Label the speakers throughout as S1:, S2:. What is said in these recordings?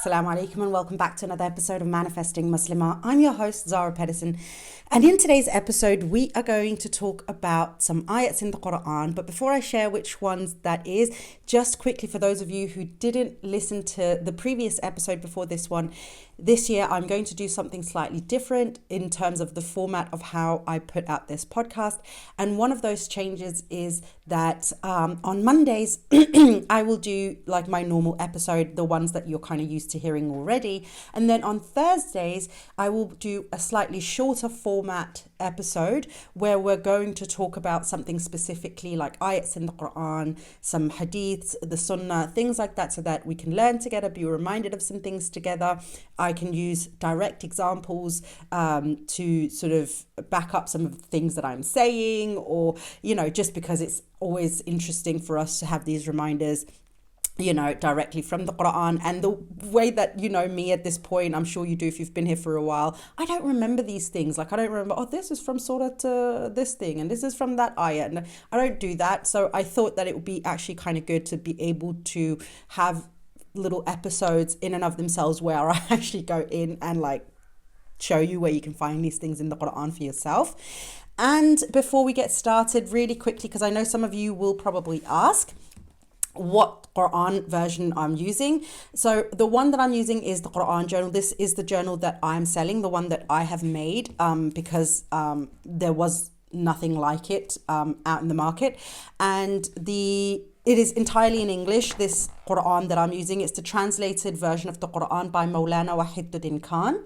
S1: Assalamu alaikum and welcome back to another episode of Manifesting Muslimah. I'm your host, Zara Pedersen. And in today's episode, we are going to talk about some ayats in the Quran. But before I share which ones that is, just quickly for those of you who didn't listen to the previous episode before this one, this year I'm going to do something slightly different in terms of the format of how I put out this podcast. And one of those changes is that on Mondays, I will do like my normal episode, the ones that you're kind of used to hearing already. And then on Thursdays, I will do a slightly shorter format episode where we're going to talk about something specifically like ayats in the Quran, some hadiths, the sunnah, things like that, so that we can learn together, be reminded of some things together. I can use direct examples to sort of back up some of the things that I'm saying, or, just because it's always interesting for us to have these reminders directly from the Quran. And the way that me at this point, I'm sure you do if you've been here for a while, I don't remember these things. Like I don't remember, this is from Surah to this thing and this is from that ayah, and I don't do that. So I thought that it would be actually kind of good to be able to have little episodes in and of themselves where I actually go in and like show you where you can find these things in the Quran for yourself. And before we get started, really quickly, because I know some of you will probably ask what Quran version I'm using. So the one that I'm using is the Quran journal. This is the journal that I'm selling, the one that I have made, because there was nothing like it out in the market. And it is entirely in English, this Quran that I'm using. It's the translated version of the Quran by Maulana Wahiduddin Khan.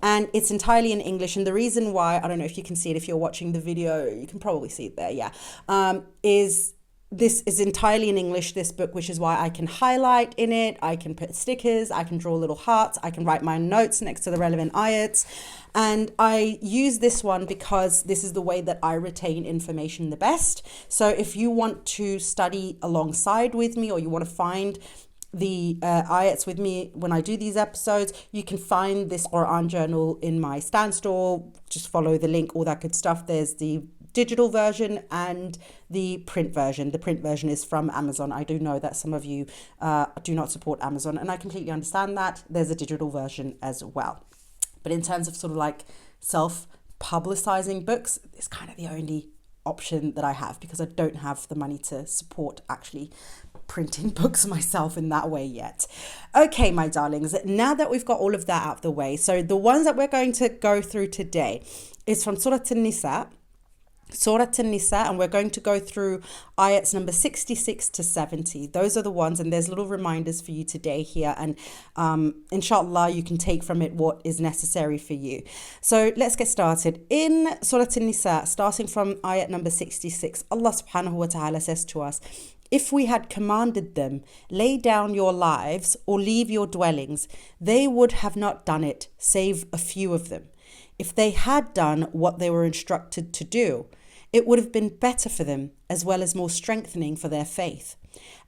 S1: And it's entirely in English. And the reason why, I don't know if you can see it, if you're watching the video, you can probably see it there, this is entirely in English, this book, which is why I can highlight in it, I can put stickers, I can draw little hearts, I can write my notes next to the relevant ayats. And I use this one because this is the way that I retain information the best. So if you want to study alongside with me, or you want to find the ayats with me when I do these episodes, you can find this Quran journal in my stand store. Just follow the link, all that good stuff. There's the digital version and the print version. The print version is from Amazon. I do know that some of you do not support Amazon, and I completely understand that. There's a digital version as well. But in terms of sort of like self-publicizing books, it's kind of the only option that I have, because I don't have the money to support actually printing books myself in that way yet. Okay, my darlings, now that we've got all of that out of the way, so the ones that we're going to go through today is from Surah an-Nisa, and we're going to go through ayats number 66 to 70. Those are the ones, and there's little reminders for you today here, and inshallah you can take from it what is necessary for you. So let's get started. In Surah an-Nisa, starting from ayat number 66, Allah subhanahu wa ta'ala says to us, "If we had commanded them, lay down your lives or leave your dwellings, they would have not done it, save a few of them. If they had done what they were instructed to do, it would have been better for them, as well as more strengthening for their faith.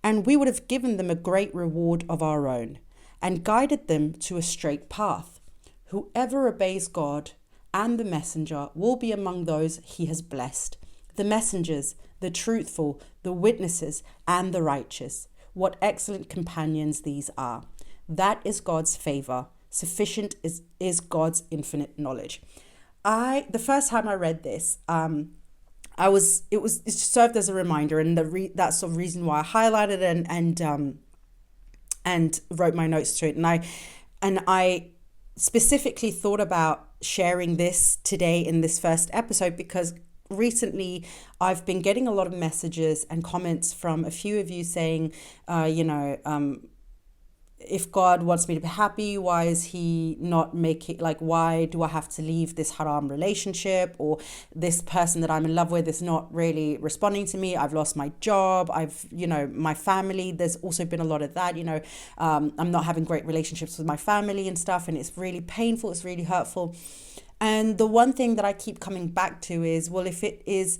S1: And we would have given them a great reward of our own, and guided them to a straight path. Whoever obeys God and the messenger will be among those he has blessed. The messengers, the truthful, the witnesses, and the righteous. What excellent companions these are. That is God's favor. Sufficient is God's infinite knowledge." The first time I read this, it served as a reminder, and that's the reason why I highlighted it and wrote my notes to it. And I specifically thought about sharing this today in this first episode, because recently I've been getting a lot of messages and comments from a few of you saying, if God wants me to be happy, why is he not making, like, why do I have to leave this haram relationship, or this person that I'm in love with is not really responding to me, I've lost my job, my family, there's also been a lot of that, I'm not having great relationships with my family and stuff, and it's really painful, it's really hurtful. And the one thing that I keep coming back to is, well, if it is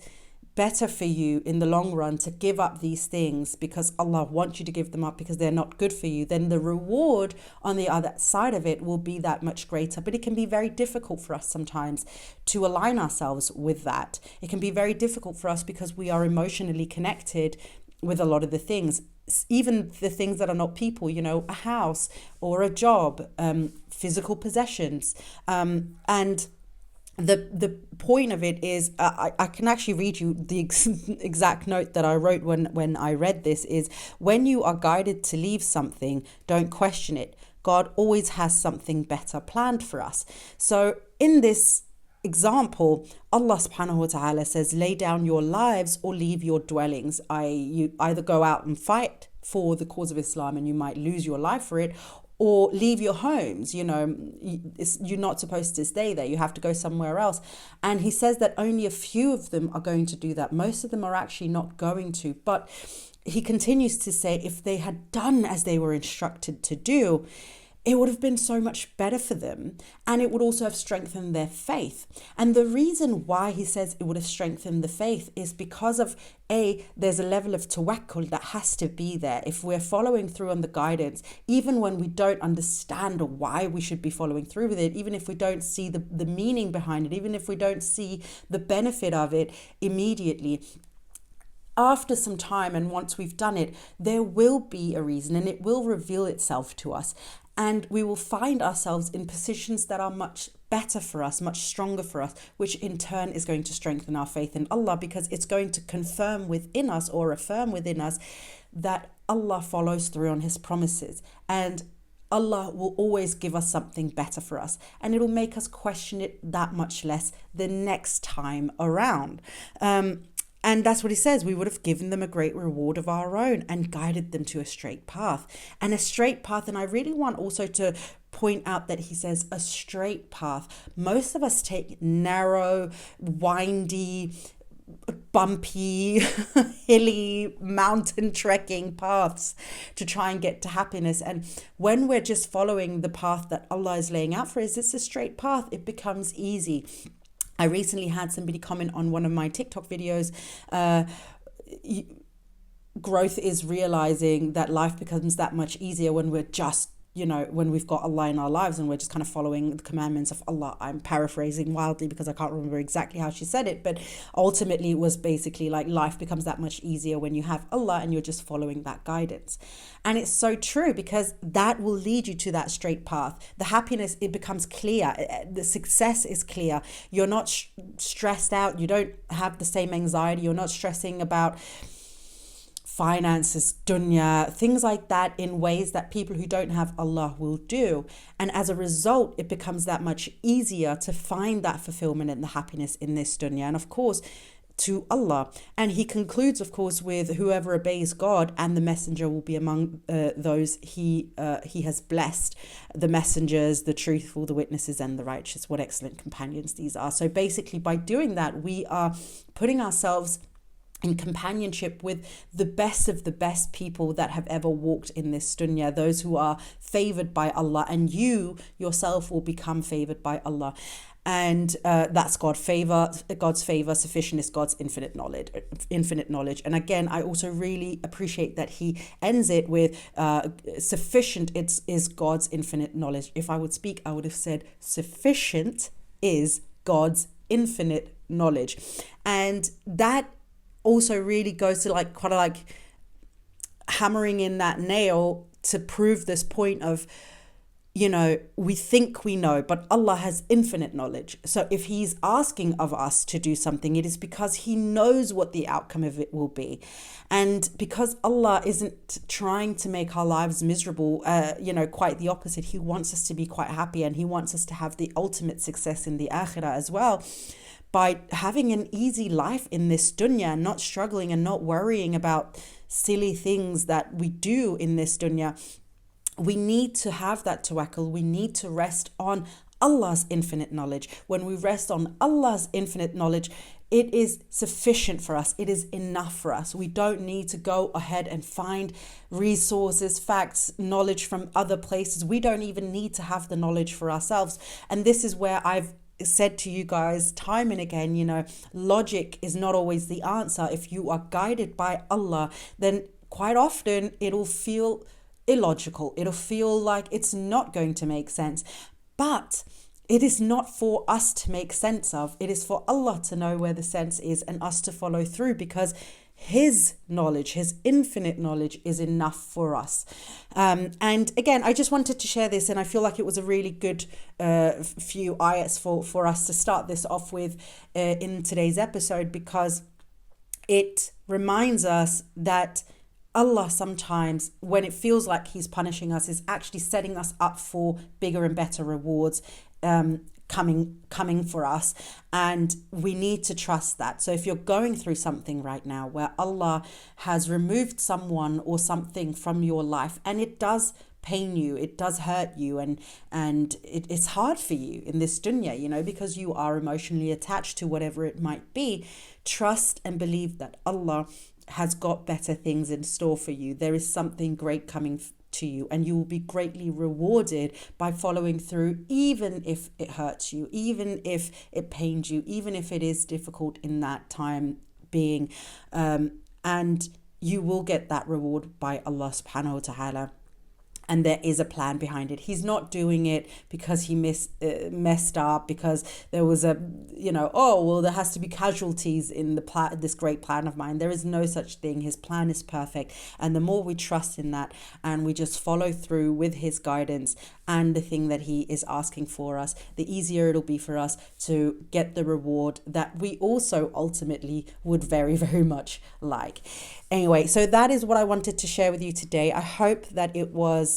S1: better for you in the long run to give up these things because Allah wants you to give them up because they're not good for you, then the reward on the other side of it will be that much greater. But it can be very difficult for us sometimes to align ourselves with that. It can be very difficult for us because we are emotionally connected with a lot of the things. even the things that are not people, a house or a job, physical possessions. And the point of it is, I can actually read you the exact note that I wrote when I read this, is when you are guided to leave something, don't question it. God always has something better planned for us. So in this example, Allah subhanahu wa ta'ala says, lay down your lives or leave your dwellings. You either go out and fight for the cause of Islam and you might lose your life for it, or leave your homes. You're not supposed to stay there. You have to go somewhere else. And he says that only a few of them are going to do that. Most of them are actually not going to. But he continues to say, if they had done as they were instructed to do, it would have been so much better for them, and it would also have strengthened their faith. And the reason why he says it would have strengthened the faith is because of there's a level of tawakkul that has to be there. If we're following through on the guidance, even when we don't understand why we should be following through with it, even if we don't see the meaning behind it, even if we don't see the benefit of it immediately, after some time and once we've done it, there will be a reason and it will reveal itself to us. And we will find ourselves in positions that are much better for us, much stronger for us, which in turn is going to strengthen our faith in Allah, because it's going to confirm within us or affirm within us that Allah follows through on his promises. And Allah will always give us something better for us. And it'll make us question it that much less the next time around. And that's what he says. We would have given them a great reward of our own and guided them to a straight path. And a straight path, and I really want also to point out that he says a straight path. Most of us take narrow, windy, bumpy, hilly, mountain trekking paths to try and get to happiness. And when we're just following the path that Allah is laying out for us, it's a straight path. It becomes easy. I recently had somebody comment on one of my TikTok videos. Growth is realizing that life becomes that much easier when we're just, when we've got Allah in our lives and we're just kind of following the commandments of Allah. I'm paraphrasing wildly because I can't remember exactly how she said it, but ultimately it was basically like life becomes that much easier when you have Allah and you're just following that guidance. And it's so true, because that will lead you to that straight path. The happiness, it becomes clear. The success is clear. You're not stressed out. You don't have the same anxiety. You're not stressing about finances, dunya, things like that, in ways that people who don't have Allah will do. And as a result, it becomes that much easier to find that fulfillment and the happiness in this dunya. And of course, to Allah. And he concludes, of course, with whoever obeys God and the messenger will be among those he has blessed, the messengers, the truthful, the witnesses, and the righteous. What excellent companions these are. So basically, by doing that, we are putting ourselves in companionship with the best of the best people that have ever walked in this dunya, those who are favored by Allah, and you yourself will become favored by Allah. And that's God's favor. Sufficient is God's infinite knowledge. And again, I also really appreciate that he ends it with sufficient is God's infinite knowledge. If I would speak, I would have said sufficient is God's infinite knowledge. And that also really goes to kind of hammering in that nail to prove this point of, we think we know, but Allah has infinite knowledge. So if he's asking of us to do something, it is because he knows what the outcome of it will be. And because Allah isn't trying to make our lives miserable, quite the opposite. He wants us to be quite happy, and he wants us to have the ultimate success in the akhirah as well, by having an easy life in this dunya, not struggling and not worrying about silly things that we do in this dunya. We need to have that tawakkul. We need to rest on Allah's infinite knowledge. When we rest on Allah's infinite knowledge, it is sufficient for us. It is enough for us. We don't need to go ahead and find resources, facts, knowledge from other places. We don't even need to have the knowledge for ourselves. And this is where I've said to you guys time and again, logic is not always the answer. If you are guided by Allah, then quite often it'll feel illogical. It'll feel like it's not going to make sense. But it is not for us to make sense of. It is for Allah to know where the sense is and us to follow through, because His knowledge, His infinite knowledge is enough for us. And again, I just wanted to share this, and I feel like it was a really good few ayats for us to start this off with in today's episode, because it reminds us that Allah sometimes, when it feels like He's punishing us, is actually setting us up for bigger and better rewards coming for us, and we need to trust that. So if you're going through something right now where Allah has removed someone or something from your life, and it does pain you, it does hurt you, and it's hard for you in this dunya, you know, because you are emotionally attached to whatever it might be, trust and believe that Allah has got better things in store for you. There is something great coming to you, and you will be greatly rewarded by following through, even if it hurts you, even if it pains you, even if it is difficult in that time being, and you will get that reward by Allah subhanahu wa ta'ala. And there is a plan behind it. He's not doing it because he messed up, because there was a, oh, well, there has to be casualties in this great plan of mine. There is no such thing. His plan is perfect. And the more we trust in that and we just follow through with His guidance and the thing that He is asking for us, the easier it'll be for us to get the reward that we also ultimately would very, very much like. Anyway, so that is what I wanted to share with you today. I hope that it was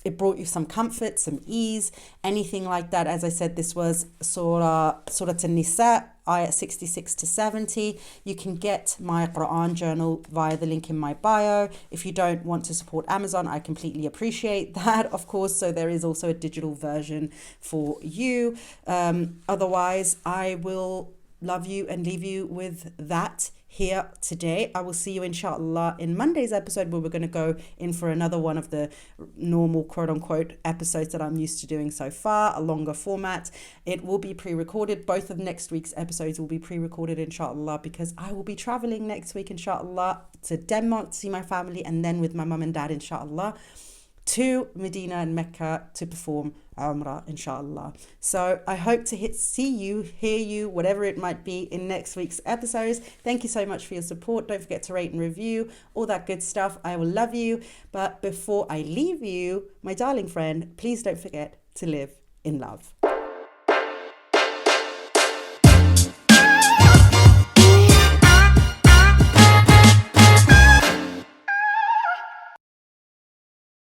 S1: it brought you some comfort, some ease, anything like that. As I said, this was Surah an-Nisa, ayat 66 to 70. You can get my Quran journal via the link in my bio. If you don't want to support Amazon, I completely appreciate that, of course. So there is also a digital version for you. Otherwise, I will love you and leave you with that here today. I will see you inshallah in Monday's episode, where we're going to go in for another one of the normal quote unquote episodes that I'm used to doing so far, a longer format. It will be pre-recorded. Both of next week's episodes will be pre-recorded inshallah, because I will be traveling next week inshallah to Denmark to see my family, and then with my mum and dad inshallah to Medina and Mecca to perform Umrah inshallah. So I hope to see you, hear you, whatever it might be, in next week's episodes. Thank you so much for your support. Don't forget to rate and review, all that good stuff. I will love you. But before I leave you, my darling friend, please don't forget to live in love.